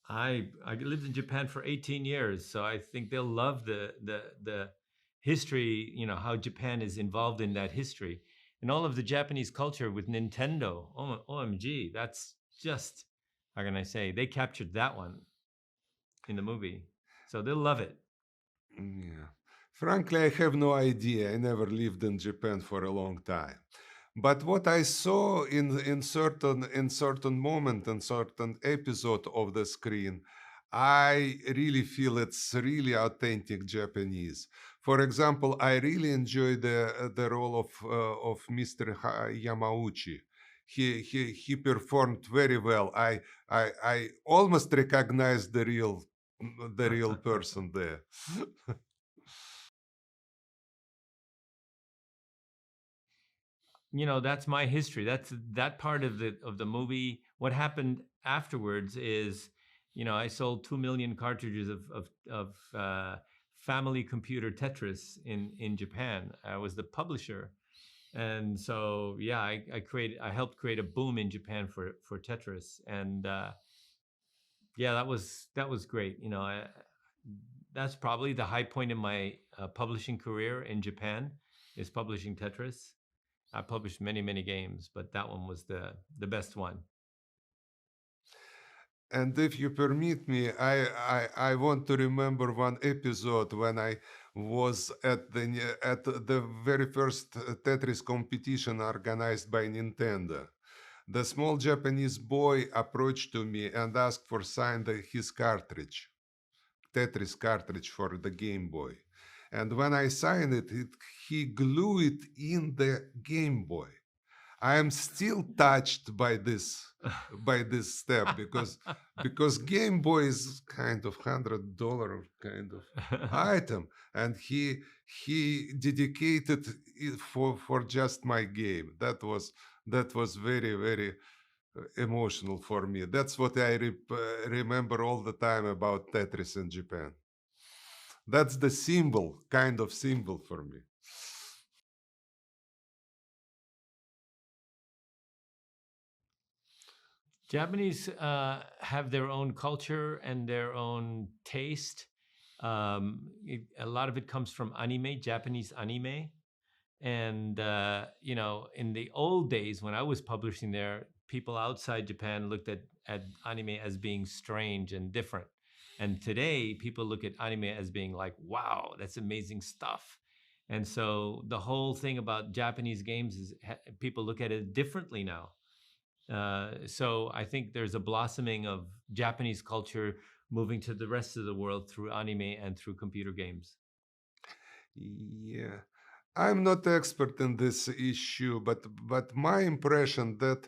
I lived in Japan for 18 years, so I think they'll love the history, you know, how Japan is involved in that history. And all of the Japanese culture with Nintendo. OMG, that's just, how can I say, they captured that one in the movie. So they'll love it. Yeah. Frankly, I have no idea. I never lived in Japan for a long time. But what I saw in certain moment and certain episode of the screen, I really feel it's really authentic Japanese. For example, I really enjoy the role of Mr. Yamauchi. He performed very well. I almost recognized the real person there. You know, that's my history. That's that part of the movie. What happened afterwards is, you know, I sold 2 million cartridges of family computer Tetris in Japan. I was the publisher, and so yeah, I helped create a boom in Japan for Tetris, and yeah, that was great. You know, that's probably the high point in my publishing career in Japan, is publishing Tetris. I published many games, but that one was the best one. And if you permit me, I want to remember one episode when I was at the very first Tetris competition organized by Nintendo. The small Japanese boy approached to me and asked for his cartridge, Tetris cartridge for the Game Boy. And when I signed it, he glued it in the Game Boy. I am still touched by this step because Game Boy is kind of $100 kind of item, and he dedicated it for just my game. That was very emotional for me. That's what I remember all the time about Tetris in Japan. That's the kind of symbol for me. Japanese have their own culture and their own taste. A lot of it comes from anime, Japanese anime. And, you know, in the old days when I was publishing there, people outside Japan looked at anime as being strange and different. And today, people look at anime as being like, wow, that's amazing stuff. And so the whole thing about Japanese games is people look at it differently now. So I think there's a blossoming of Japanese culture moving to the rest of the world through anime and through computer games. Yeah. I'm not expert in this issue, but my impression that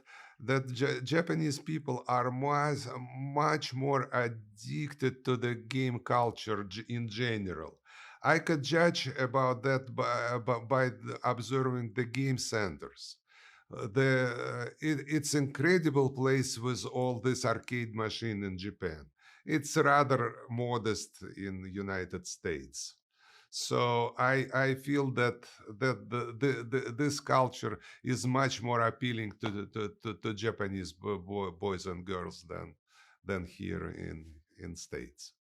Japanese people are much more addicted to the game culture in general. I could judge about that by observing the game centers. It's incredible place with all this arcade machine in Japan. It's rather modest in the United States. So I feel that this culture is much more appealing to Japanese boys and girls than here in States.